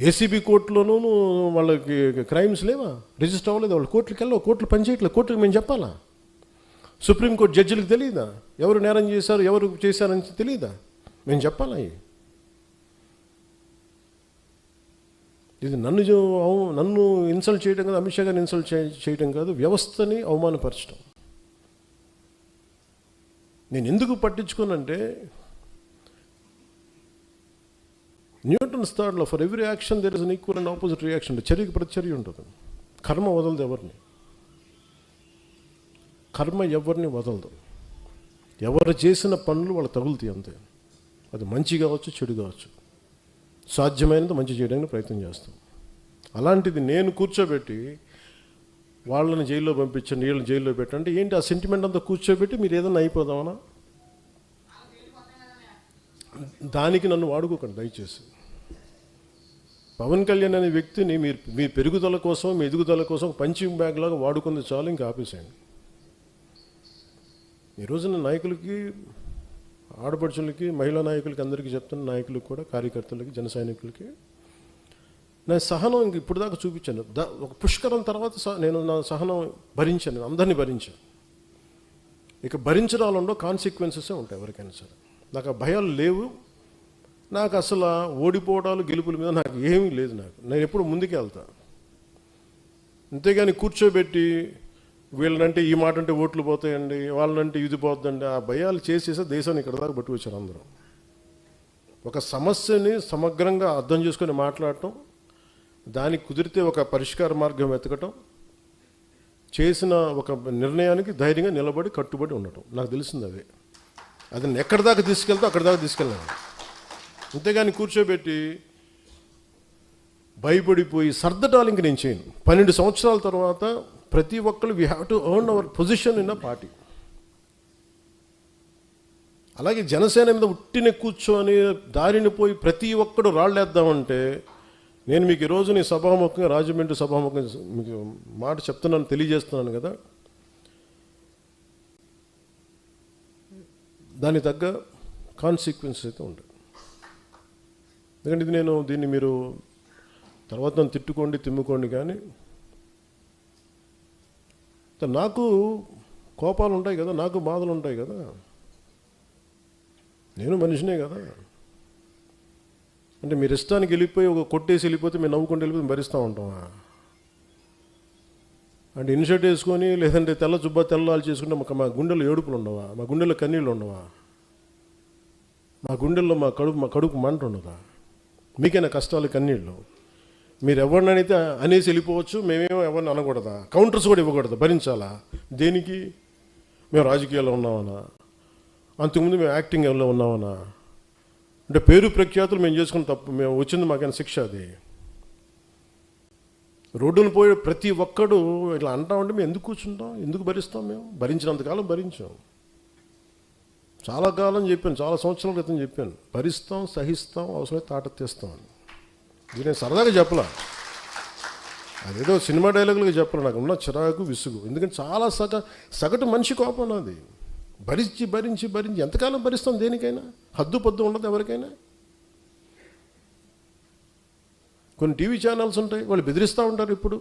ACB కోర్టులోనూ వాళ్ళకి crimes లేవా, register అవ్వలేదు, వాళ్ళు కోర్టుకి వెళ్ళవు, కోర్టులు పనిచేయట్లేదు, కోర్టుకి మేము చెప్పాలా? సుప్రీంకోర్టు జడ్జిలకు తెలియదా ఎవరు నేరం చేశారు, ఎవరు చేశారని తెలియదా? మేము చెప్పాలా? ఇది నన్ను ఇన్సల్ట్ చేయడం కాదు, అమిత్ షా గారిని ఇన్సల్ట్ చేయడం కాదు, వ్యవస్థని అవమానపరచడం. నేను ఎందుకు పట్టించుకోనంటే, Newton's third law, for every action there is an equal and opposite reaction. చర్యకి ప్రతిచర్య ఉంటుంది. కర్మ వదలదు ఎవరిని, కర్మ ఎవరిని వదలదు. ఎవరు చేసిన పనులు వాళ్ళు తగులుతాయి అంతే. అది మంచి కావచ్చు, చెడు కావచ్చు. సాధ్యమైనంత మంచి చేయడానికి ప్రయత్నం చేస్తాం. అలాంటిది నేను కూర్చోబెట్టి వాళ్ళని జైల్లో పంపించండి, వీళ్ళని జైల్లో పెట్టండి ఏంటి? ఆ సెంటిమెంట్ అంతా కూర్చోబెట్టి మీరు ఏదైనా అయిపోదామనా? దానికి నన్ను వాడుకోకండి దయచేసి. పవన్ కళ్యాణ్ అనే వ్యక్తిని మీ పెరుగుదల కోసం, మీ ఎదుగుదల కోసం పంచింగ్ బ్యాగ్ లాగా వాడుకుంది చాలు, ఇంకా ఆపేసేయండి. ఈ రోజున నాయకులకి, ఆడపడుచులకి, మహిళా నాయకులకి, అందరికీ చెప్తున్న నాయకులకు కూడా, కార్యకర్తలకి, జన సైనికులకి నా సహనం ఇంక ఇప్పుడు దాకా చూపించాను. ఒక పుష్కరం తర్వాత నేను నా సహనం భరించాను, అందరినీ భరించాను. ఇక భరించడాలలో కాన్సిక్వెన్సెస్ ఉంటాయి ఎవరికైనా సరే. నాకు ఆ భయాలు లేవు. నాకు అసలు ఓడిపోవడాలు, గెలుపుల మీద నాకు ఏమీ లేదు. నేను ఎప్పుడు ముందుకే వెళ్తాను. అంతేగాని కూర్చోబెట్టి వీళ్ళనంటే ఈ మాట అంటే ఓట్లు పోతాయండి, వాళ్ళనంటే ఇది పోతుందండి, ఆ భయాలు చేసేసే దేశాన్ని ఇక్కడ దాకా పట్టుకొచ్చారు అందరూ. ఒక సమస్యని సమగ్రంగా అర్థం చేసుకొని మాట్లాడటం, దానికి కుదిరితే ఒక పరిష్కార మార్గం వెతకటం, చేసిన ఒక నిర్ణయానికి ధైర్యంగా నిలబడి కట్టుబడి ఉండటం, నాకు తెలిసింది అదే. అది ఎక్కడి దాకా తీసుకెళ్తా అక్కడి దాకా తీసుకెళ్ళాను. అంతేగాని కూర్చోబెట్టి భయపడిపోయి సర్దటాలు ఇంక నేను చేయను. 12 సంవత్సరాల తర్వాత ప్రతి ఒక్కరు we have to earn our position in a party. అలాగే జనసేన మీద ఉట్టిన కూర్చొని దారిని పోయి ప్రతి ఒక్కడు రాళ్ళేద్దామంటే, నేను మీకు ఈరోజు నీ సభాముఖంగా, రాజమండ్రి సభాముఖంగా మీకు మాట చెప్తున్నాను, తెలియజేస్తున్నాను కదా, దానికి తగ్గ కాన్సిక్వెన్సెస్ అయితే ఉంటాయి. ఎందుకంటే దీన్ని మీరు తర్వాత నన్ను తిట్టుకోండి, తిమ్ముకోండి, కానీ నాకు కోపాలు ఉంటాయి కదా, నాకు బాధలు ఉంటాయి కదా, నేను మనిషినే కదా. అంటే మీరు ఇష్టానికి వెళ్ళిపోయి ఒక కొట్టేసి వెళ్ళిపోతే మేము నవ్వుకుంటూ వెళ్ళిపోతే భరిస్తూ ఉంటామా? అంటే ఇన్షర్ట్ వేసుకొని, లేదంటే తెల్ల జుబ్బా తెల్లాలు చేసుకుంటే మా గుండెల్లో ఏడుపులు ఉండవా? మా గుండెల్లో కన్నీళ్ళు ఉండవా? మా గుండెల్లో మా కడుపు మంట ఉండదా? మీకైనా కష్టాలు, కన్నీళ్ళు? మీరు ఎవరినైతే అనేసి వెళ్ళిపోవచ్చు, మేమేమో ఎవరిని అనకూడదా? కౌంటర్స్ కూడా ఇవ్వకూడదు, భరించాలా? దేనికి? మేము రాజకీయాల్లో ఉన్నామన్నా, అంతకుముందు మేము యాక్టింగ్లో ఉన్నామన్నా, అంటే పేరు ప్రఖ్యాతులు మేము చేసుకున్న తప్పు, మేము వచ్చింది మాకైనా శిక్ష అది. రోడ్డును పోయే ప్రతి ఒక్కడు ఇట్లా అంటా ఉంటే మేము ఎందుకు కూర్చుంటాం, ఎందుకు భరిస్తాం? మేము భరించినంతకాలం భరించాం. చాలా కాలం చెప్పాను, చాలా సంవత్సరాల క్రితం చెప్పాను, భరిస్తాం, సహిస్తాం, అవసరమైతే తాట తీస్తాం అని. ఇది నేను సరదాగా చెప్పలా, అదేదో సినిమా డైలాగులుగా చెప్పాలి. నాకు ఉన్న చిరాకు, విసుగు. ఎందుకంటే చాలా సగటు మనిషి కోపం నాది. భరించి భరించి భరించి ఎంతకాలం భరిస్తాం? దేనికైనా హద్దు పొద్దు ఉండదు ఎవరికైనా. కొన్ని టీవీ ఛానల్స్ ఉంటాయి, వాళ్ళు బెదిరిస్తూ ఉంటారు. ఇప్పుడు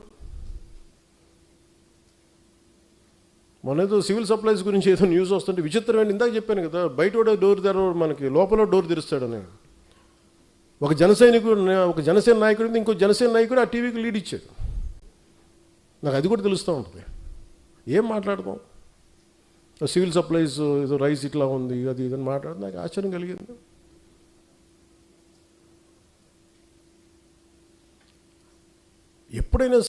మొన్నేదో సివిల్ సప్లైస్ గురించి ఏదో న్యూస్ వస్తుంటే విచిత్రమైన, ఇందాక చెప్పాను కదా, బయట డోర్ తెరవడు, మనకి లోపల డోర్ తెరుస్తాడని. ఒక జనసేన నాయకుడు ఇంకో జనసేన నాయకుడు ఆ టీవీకి లీడ్ ఇచ్చాడు. నాకు అది కూడా తెలుస్తూ ఉంటుంది. ఏం మాట్లాడతాం? సివిల్ సప్లైస్ ఏదో రైస్ ఇట్లా ఉంది, అది ఇదని మాట్లాడితే నాకు ఆశ్చర్యం కలిగింది. ఎప్పుడైనా